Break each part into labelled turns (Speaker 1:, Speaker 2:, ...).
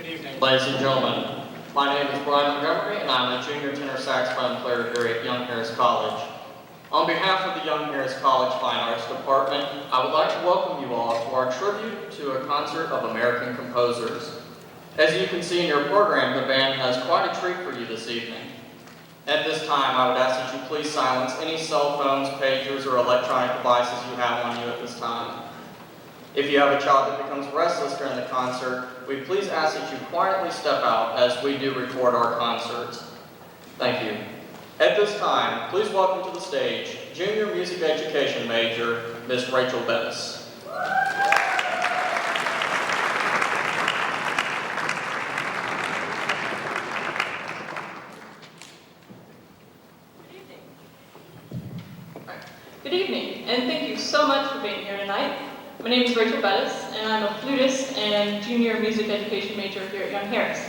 Speaker 1: Ladies and gentlemen, my name is Brian Montgomery and I'm a junior tenor saxophone player here at Young Harris College. On behalf of the Young Harris College Fine Arts Department, I would like to welcome you all to our tribute to a concert of American composers. As you can see in your program, the band has quite a treat for you this evening. At this time, I would ask that you please silence any cell phones, pagers, or electronic devices you have on you at this time. If you have a child that becomes restless during the concert, we please ask that you quietly step out as we do record our concerts. Thank you. At this time, please welcome to the stage Junior Music Education Major, Ms. Rachel Bettis.
Speaker 2: Good evening, and thank you so much for being here tonight. My name is Rachel Bettis, and I'm a flutist and junior music education major here at Young Harris.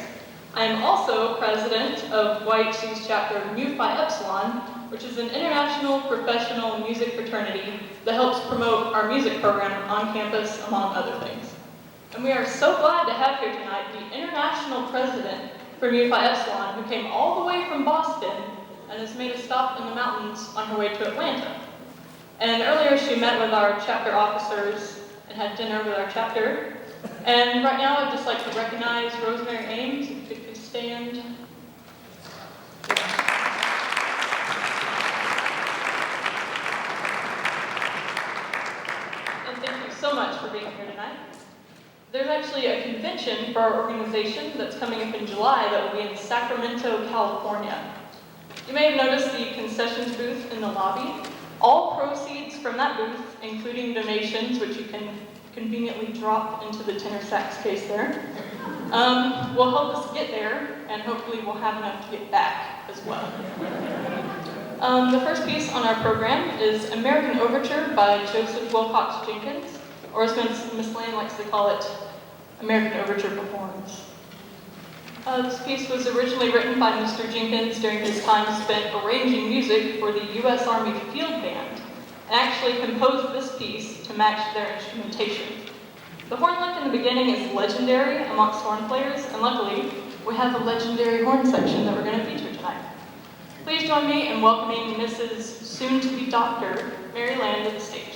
Speaker 2: I am also president of YHC's chapter of Mu Phi Epsilon, which is an international professional music fraternity that helps promote our music program on campus, among other things. And we are so glad to have here tonight the international president for Mu Phi Epsilon, who came all the way from Boston and has made a stop in the mountains on her way to Atlanta. And earlier she met with our chapter officers and had dinner with our chapter. And right now I'd just like to recognize Rosemary Ames, if you could stand. And thank you so much for being here tonight. There's actually a convention for our organization that's coming up in July that will be in Sacramento, California. You may have noticed the concessions booth in the lobby. All proceeds from that booth, including donations, which you can conveniently drop into the tenor sax case there, will help us get there, and hopefully we'll have enough to get back as well. The first piece on our program is American Overture by Joseph Wilcox Jenkins, or as Miss Lane likes to call it, American Overture Performs. This piece was originally written by Mr. Jenkins during his time spent arranging music for the U.S. Army Field Band, and actually composed this piece to match their instrumentation. The horn lick in the beginning is legendary amongst horn players, and luckily, we have a legendary horn section that we're going to feature tonight. Please join me in welcoming Mrs. soon-to-be Dr. Mary Land to the stage.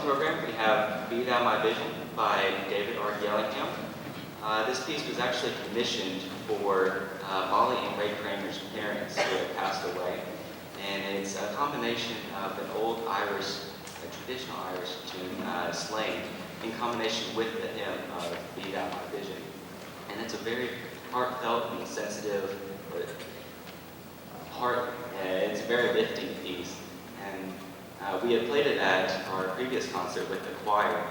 Speaker 3: program, we have Be Thou My Vision by David R. Yellingham. This piece was actually commissioned for Molly and Ray Kramer's parents who had passed away. And it's a combination of an old Irish, a traditional Irish tune, Slane, in combination with the hymn of Be Thou My Vision. And it's a very heartfelt and sensitive, it's a very lifting piece. And we had played it at our previous concert with the choir,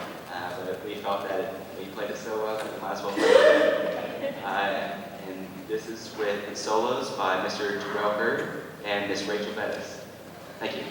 Speaker 3: but we felt that we played it so well that we might as well play it again. And this is with solos by Mr. Terrell Hurd and Miss Rachel Bettis. Thank you.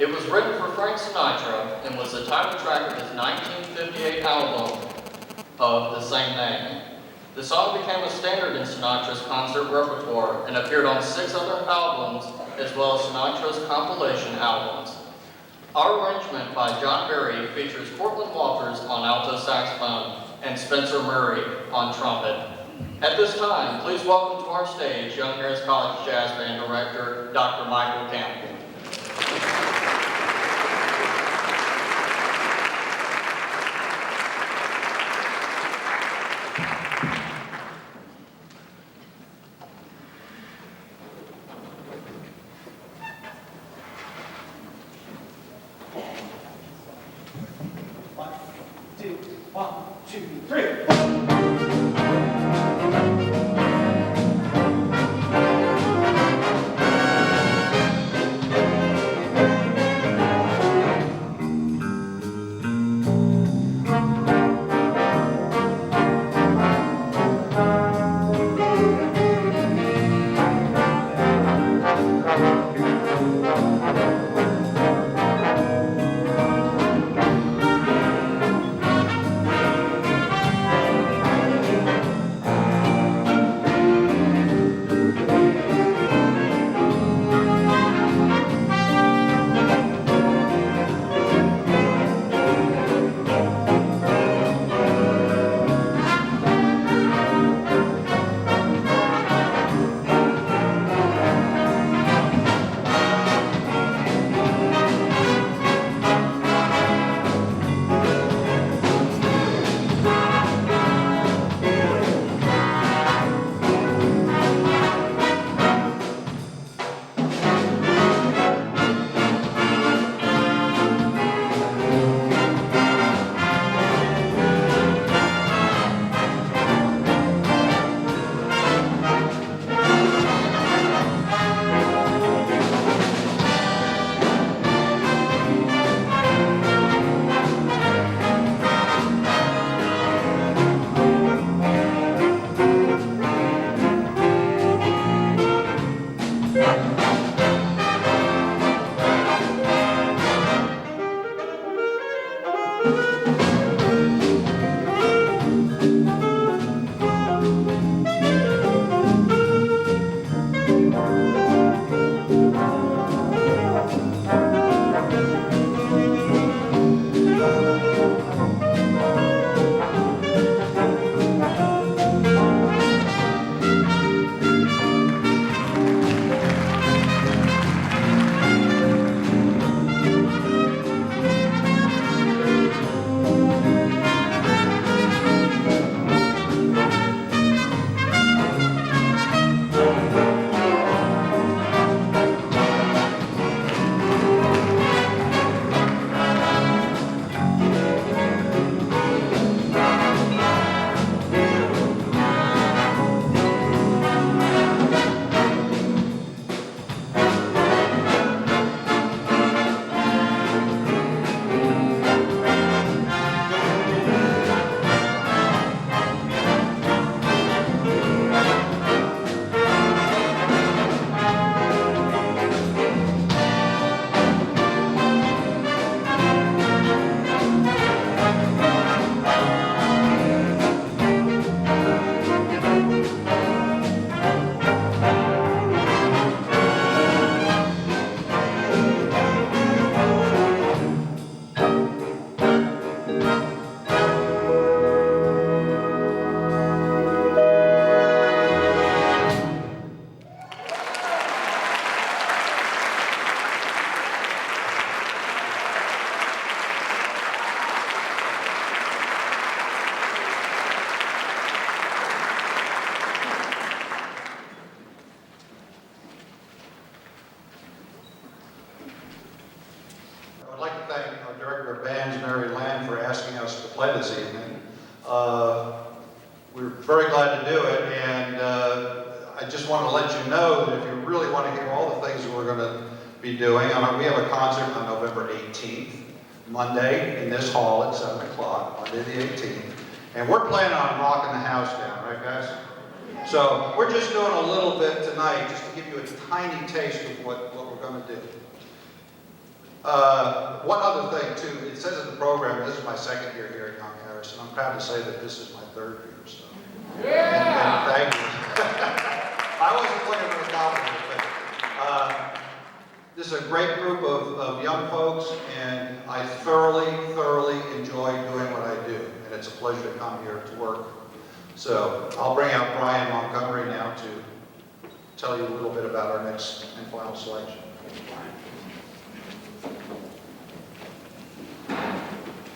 Speaker 1: It was written for Frank Sinatra and was the title track of his 1958 album of the same name. The song became a standard in Sinatra's concert repertoire and appeared on 6 other albums as well as Sinatra's compilation albums. Our arrangement by John Berry features Cortland Walters on alto saxophone and Spencer Murray on trumpet. At this time, please welcome to our stage Young Harris College Jazz Band Director, Dr. Michael Campbell.
Speaker 4: One, two, three.
Speaker 5: play this evening. We're very glad to do it, and I just want to let you know that if you really want to hear all the things that we're going to be doing, we have a concert on November 18th, Monday, in this hall at 7 o'clock, Monday the 18th. And we're planning on rocking the house down, right guys? So we're just doing a little bit tonight just to give you a tiny taste of what we're going to do. One other thing too, it says in the program, this is my second year here at Young Harris, and I'm proud to say that this is my third year, so. And thank you. I wasn't looking for a compliment, but this is a great group of young folks, and I thoroughly enjoy doing what I do, and it's a pleasure to come here to work. So I'll bring out Brian Montgomery now to tell you a little bit about our next and final selection.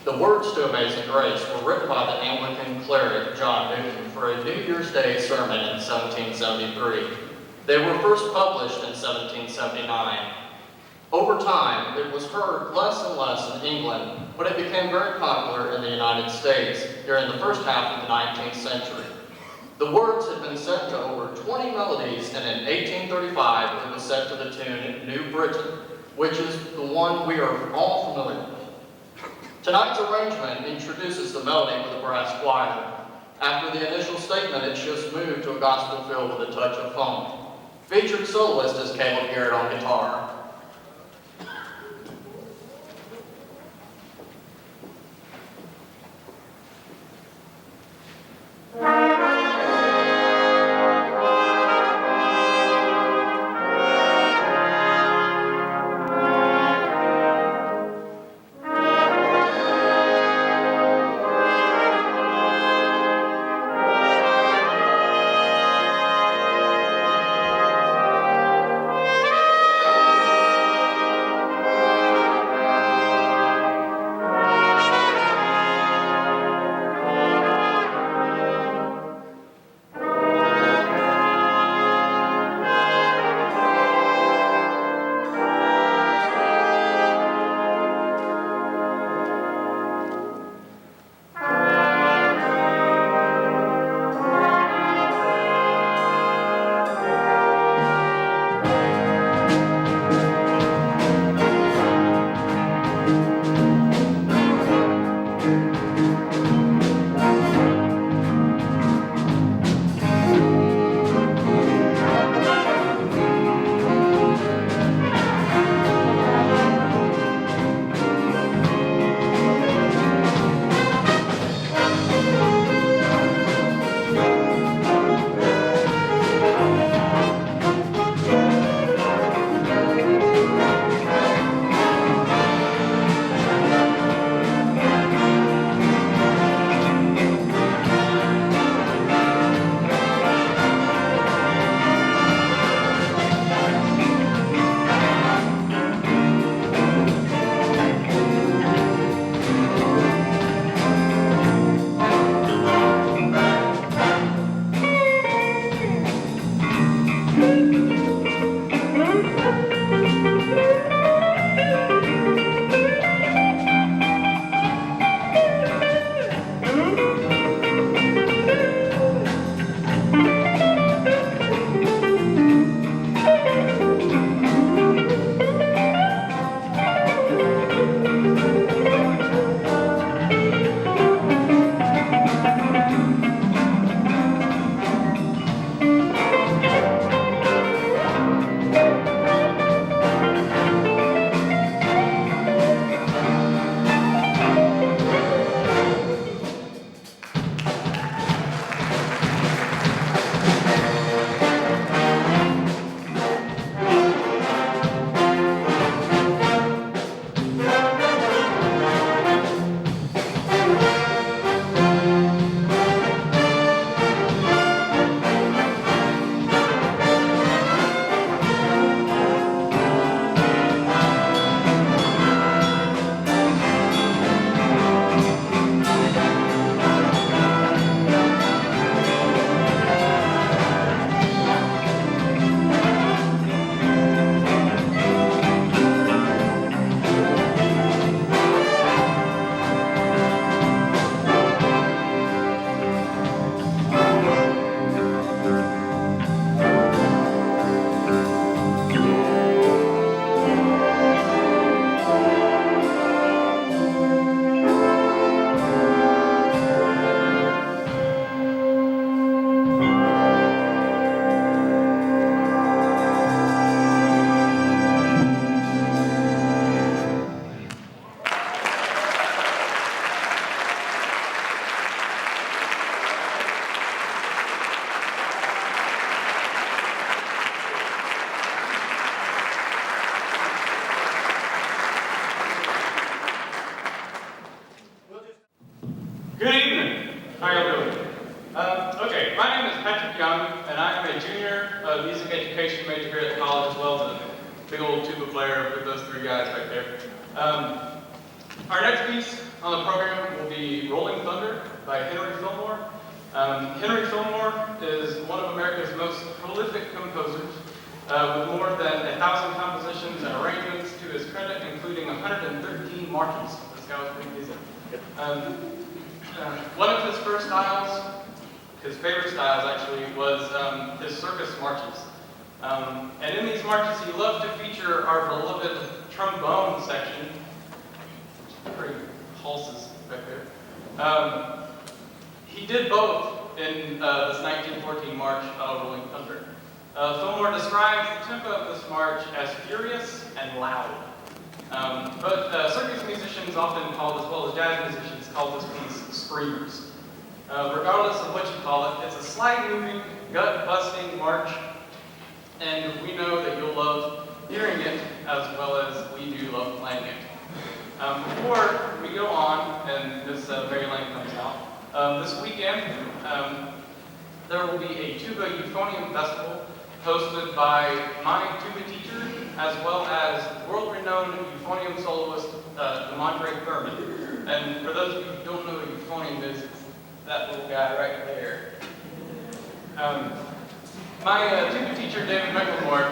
Speaker 1: The words to Amazing Grace were written by the Anglican cleric John Newton for a New Year's Day sermon in 1773. They were first published in 1779. Over time, it was heard less and less in England, but it became very popular in the United States during the first half of the 19th century. The words had been set to over 20 melodies, and in 1835 it was set to the tune New Britain, which is the one we are all familiar with. Tonight's arrangement introduces the melody with a brass choir. After the initial statement, it shifts mood to a gospel feel with a touch of funk. Featured soloist is Caleb Garrett on guitar.
Speaker 6: big old tuba player with those three guys right there. Our next piece on the program will be Rolling Thunder by Henry Fillmore. Henry Fillmore is one of America's most prolific composers, with more than 1,000 compositions and arrangements to his credit, including 113 marches. This guy was pretty busy. One of his first styles, his favorite styles actually, was his circus marches. And in these marches, he loved to feature our beloved trombone section. Pretty pulses back there. He did both in this 1914 march, Rolling Thunder. Fillmore describes the tempo of this march as furious and loud. But circus musicians often call, as well as jazz musicians, call this piece screamers. Regardless of what you call it, it's a slide-moving, gut-busting march, and we know that you'll love hearing it as well as we do love playing it. Before we go on, and this very lane comes out, this weekend there will be a tuba euphonium festival hosted by my tuba teacher, as well as world-renowned euphonium soloist Demondre Thurman. And for those of you who don't know what euphonium is, it's that little guy right there. My tuba teacher, David McLemore,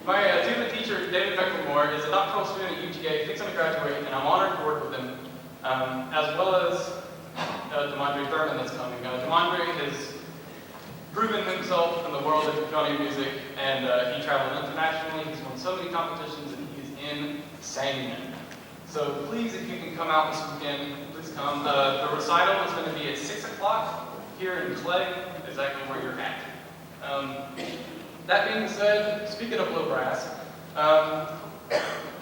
Speaker 6: my tuba teacher, David McLemore, is a doctoral student at UGA, fixing to graduate, and I'm honored to work with him, as well as Demondre Thurman that's coming. Demondre has proven himself in the world of euphonium music, and he traveled internationally. He's won so many competitions, and he's insane. So please, if you can come out this weekend, please come. The recital is going to be at 6 o'clock here in Clay, exactly where you're at. That being said, speaking of low brass,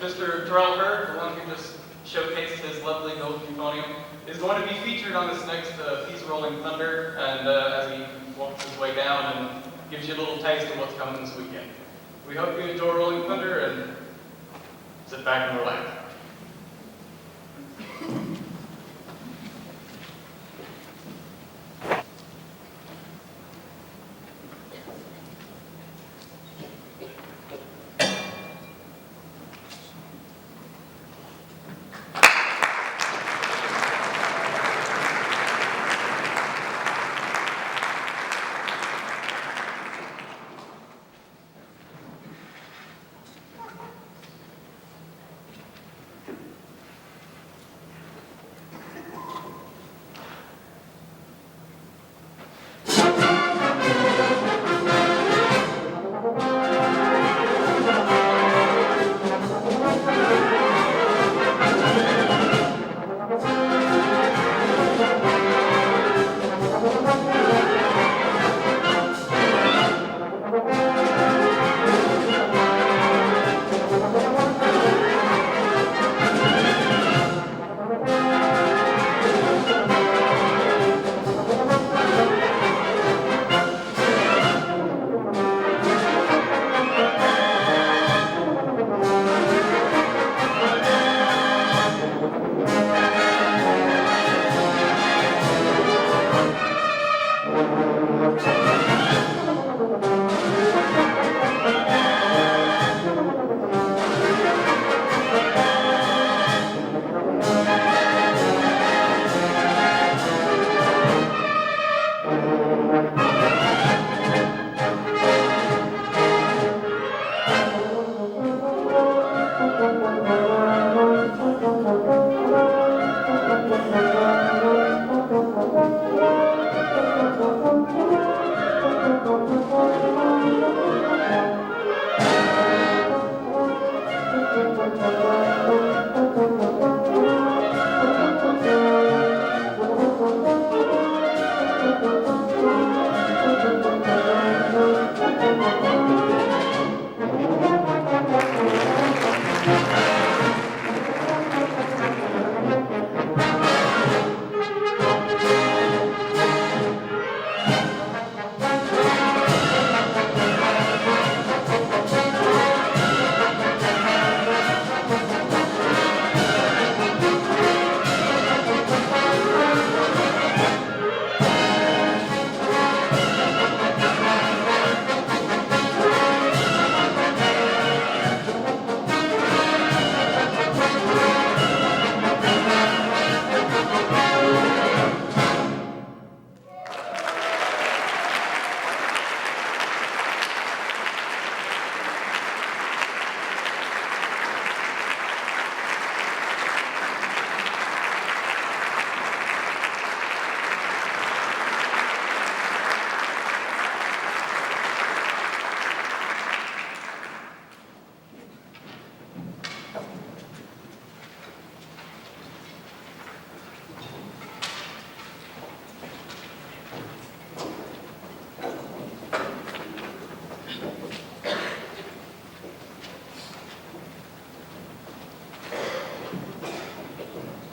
Speaker 6: Mr. Terrell Hurd, the one who just showcased his lovely gold euphonium, is going to be featured on this next piece, Rolling Thunder, and as he walks his way down and gives you a little taste of what's coming this weekend. We hope you enjoy Rolling Thunder and sit back and relax.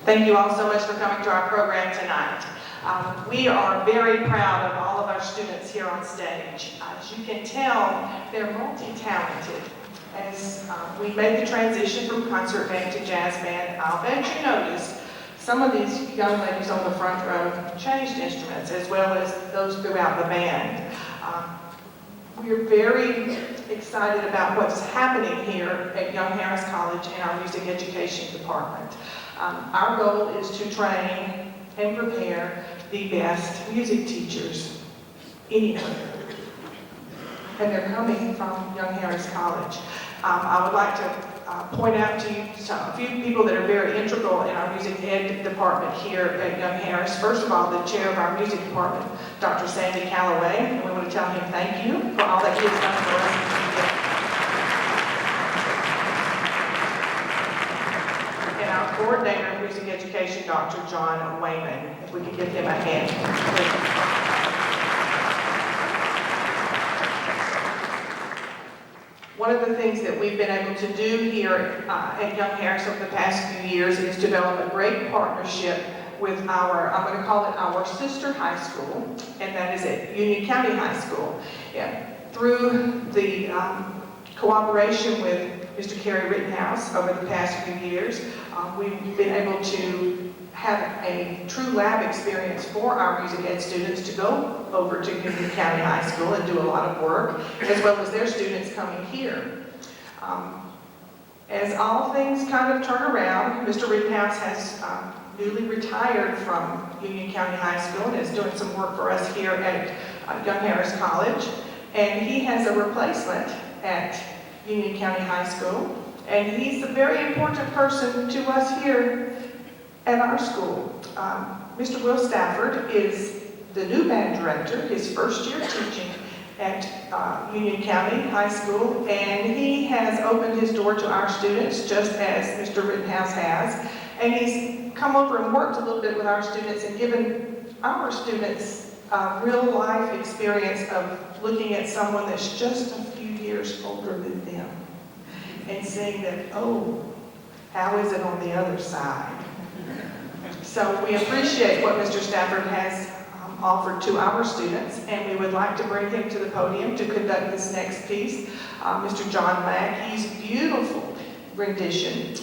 Speaker 7: Thank you all so much for coming to our program tonight. We are very proud of all of our students here on stage. As you can tell, they're multi-talented. As we made the transition from concert band to jazz band, I'll bet you noticed some of these young ladies on the front row changed instruments, as well as those throughout the band. We're very excited about what's happening here at Young Harris College in our music education department. Our goal is to train and prepare the best music teachers anywhere. And they're coming from Young Harris College. I would like to point out to you a few people that are very integral in our music ed department here at Young Harris. First of all, the chair of our music department, Dr. Sandy Calloway, and we want to tell him thank you for all that he has done for us. And our coordinator of music education, Dr. John Wayman, if we could give him a hand. One of the things that we've been able to do here at Young Harris over the past few years is develop a great partnership with our, I'm going to call it our sister high school, and that is at Union County High School. Through the cooperation with Mr. Kerry Rittenhouse over the past few years, we've been able to have a true lab experience for our music ed students to go over to Union County High School and do a lot of work, as well as their students coming here. As all things kind of turn around, Mr. Rittenhouse has newly retired from Union County High School and is doing some work for us here at Young Harris College. And he has a replacement at Union County High School. And he's a very important person to us here at our school. Mr. Will Stafford is the new band director, his first year teaching at Union County High School, and he has opened his door to our students just as Mr. Rittenhouse has. And he's come over and worked a little bit with our students and given our students a real life experience of looking at someone that's just a few years older than them and saying that, oh, how is it on the other side? So we appreciate what Mr. Stafford has offered to our students, and we would like to bring him to the podium to conduct this next piece. Mr. John Mackey's beautiful rendition,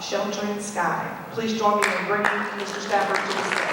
Speaker 7: Sheltering Sky. Please join me in bringing Mr. Stafford to the stage.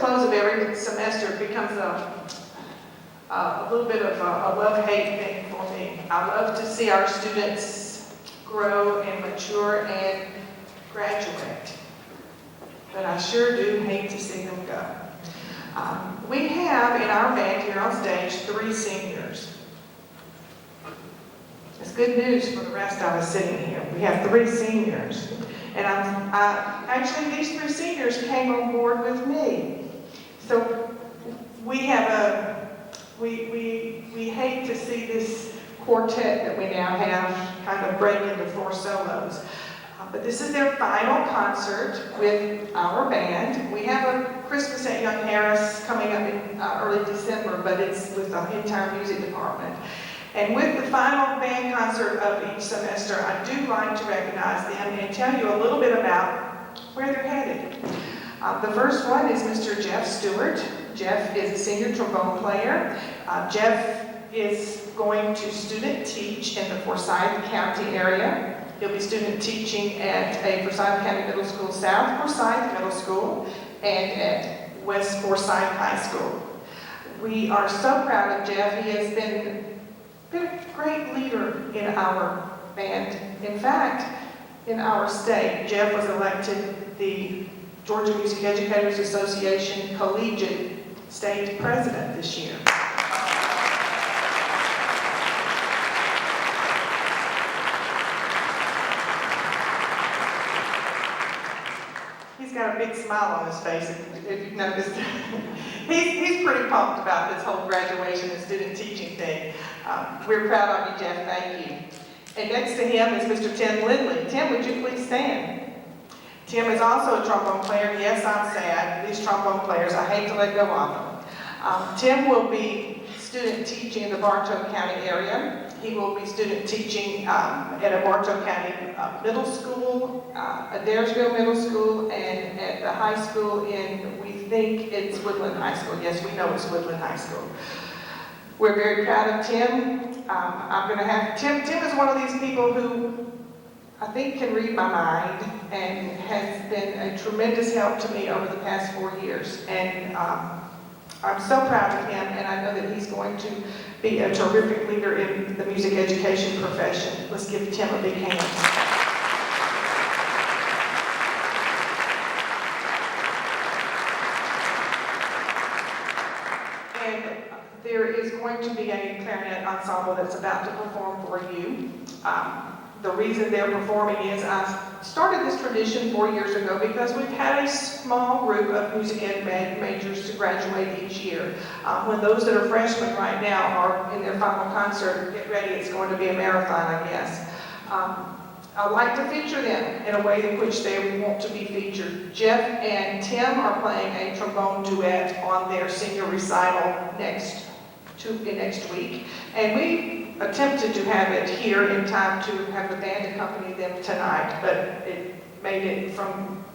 Speaker 7: close of every semester, it becomes a little bit of a love-hate thing for me. I love to see our students grow and mature and graduate, but I sure do hate to see them go. We have in our band here on stage 3 seniors. It's good news for the rest of us sitting here. We have 3 seniors. And actually, these 3 seniors came on board with me. So we have we hate to see this quartet that we now have kind of break into 4 solos. But this is their final concert with our band. We have a Christmas at Young Harris coming up in early December, but it's with the entire music department. And with the final band concert of each semester, I do like to recognize them and tell you a little bit about where they're headed. The first one is Mr. Jeff Stewart. Jeff is a senior trombone player. Jeff is going to student teach in the Forsyth County area. He'll be student teaching at a Forsyth County Middle School, South Forsyth Middle School, and at West Forsyth High School. We are so proud of Jeff. He has been a great leader in our band. In fact, in our state, Jeff was elected the Georgia Music Educators Association Collegiate State President this year. He's got a big smile on his face, if you've noticed. He's pretty pumped about this whole graduation and student teaching thing. We're proud of you, Jeff. Thank you. And next to him is Mr. Tim Lindley. Tim, would you please stand? Tim is also a trombone player. Yes, I'm sad. These trombone players, I hate to let go of them. Tim will be student teaching in the Bartow County area. He will be student teaching at a Bartow County middle school, Adairsville Middle School, and at the high school we think it's Woodland High School. Yes, we know it's Woodland High School. We're very proud of Tim. Tim is one of these people who I think can read my mind and has been a tremendous help to me over the past 4 years. And I'm so proud of him, and I know that he's going to be a terrific leader in the music education profession. Let's give Tim a big hand. There is going to be a clarinet ensemble that's about to perform for you. The reason they're performing is I started this tradition 4 years ago because we've had a small group of music ed majors to graduate each year. When those that are freshmen right now are in their final concert, get ready, it's going to be a marathon, I guess. I like to feature them in a way in which they want to be featured. Jeff and Tim are playing a trombone duet on their senior recital next week. And we attempted to have it here in time to have the band accompany them tonight, but it made it from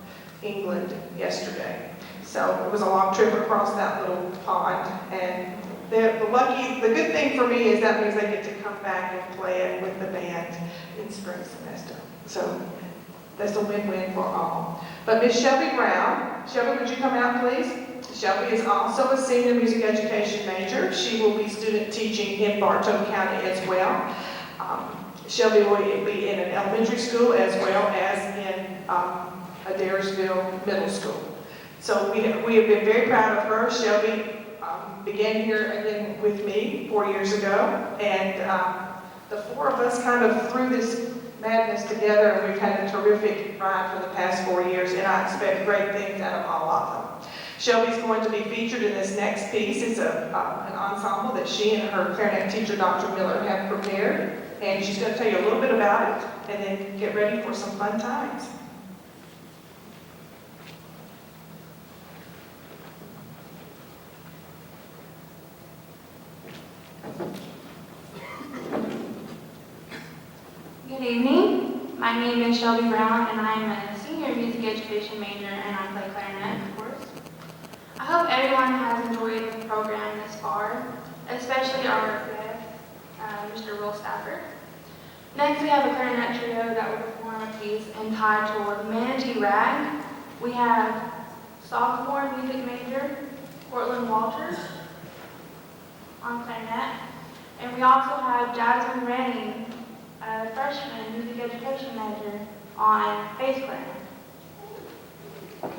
Speaker 7: England yesterday. So it was a long trip across that little pond. And the good thing for me is that means they get to come back and play it with the band in spring semester. So that's a win-win for all. But Miss Shelby Brown, Shelby, would you come out, please? Shelby is also a senior music education major. She will be student teaching in Bartow County as well. Shelby will be in an elementary school as well as in Adairsville Middle School. So we have been very proud of her. Shelby began here again with me 4 years ago, and the 4 of us kind of threw this madness together, and we've had a terrific ride for the past 4 years, and I expect great things out of all of them. Shelby's going to be featured in this next piece. It's an ensemble that she and her clarinet teacher, Dr. Miller, have prepared, and she's going to tell you a little bit about it, and then get ready for some fun times.
Speaker 8: Good evening. My name is Shelby Brown, and I'm a senior music education major, and I play clarinet, of course. I hope everyone has enjoyed the program this far, especially our guest, Mr. Will Stafford. Next, we have a clarinet trio that will perform a piece entitled Manatee Rag. We have sophomore music major, Cortland Walters, on clarinet. And we also have Jasmine Rennie, a freshman music education major, on bass clarinet.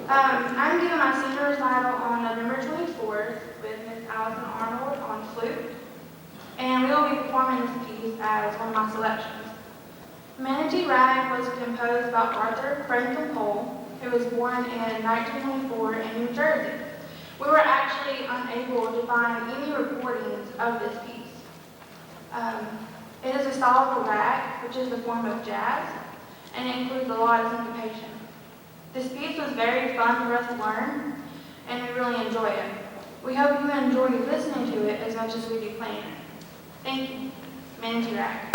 Speaker 8: I'm giving my senior recital on November 24th with Miss Allison Arnold on flute. And we will be performing this piece as one of my selections. Manatee Rag was composed by Arthur Franklin Cole, who was born in 1924 in New Jersey. We were actually unable to find any recordings of this piece. It is a style for rag, which is the form of jazz, and it includes a lot of syncopation. This piece was very fun for us to learn, and we really enjoy it. We hope you enjoy listening to it as much as we do playing it. Thank you. Manatee Rag.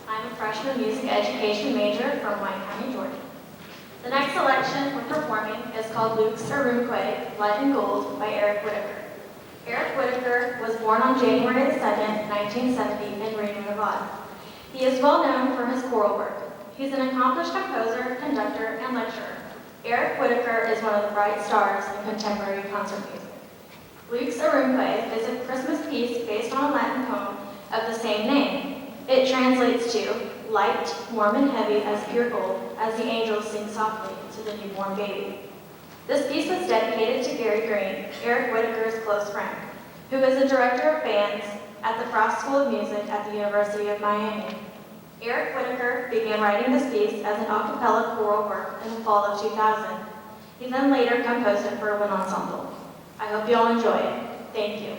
Speaker 9: I'm a freshman music education major from White County, Georgia. The next selection we're performing is called Luke's Arunque, Blood and Gold by Eric Whitaker. Eric Whitaker was born on January 2nd, 1970 in Reno, Nevada. He is well known for his choral work. He's an accomplished composer, conductor, and lecturer. Eric Whitaker is one of the bright stars in contemporary concert music. Luke's Arunque is a Christmas piece based on a Latin poem of the same name. It translates to, light, warm and heavy as pure gold, as the angels sing softly to the newborn baby. This piece was dedicated to Gary Green, Eric Whitaker's close friend. who is the director of bands at the Frost School of Music at the University of Miami. Eric Whitaker began writing this piece as an a cappella choral work in the fall of 2000. He then later composed it for a wind ensemble. I hope you all enjoy it. Thank you.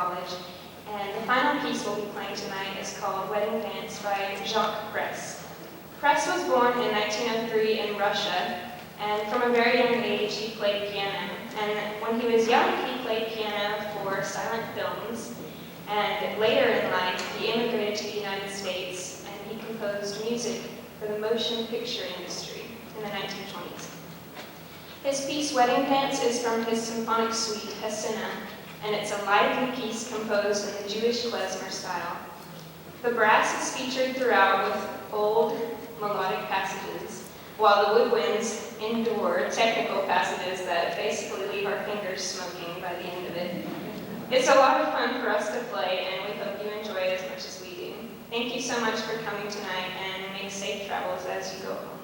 Speaker 8: College. And the final piece we'll be playing tonight is called Wedding Dance by Jacques Press. Press was born in 1903 in Russia, and from a very young age he played piano. And when he was young, he played piano for silent films, and later in life he immigrated to the United States and he composed music for the motion picture industry in the 1920s. His piece Wedding Dance is from his symphonic suite, Hesina, and it's a lively piece composed in the Jewish klezmer style. The brass is featured throughout with bold melodic passages, while the woodwinds endure technical passages that basically leave our fingers smoking by the end of it. It's a lot of fun for us to play, and we hope you enjoy it as much as we do. Thank you so much for coming tonight, and make safe travels as you go home.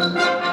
Speaker 10: Thank you.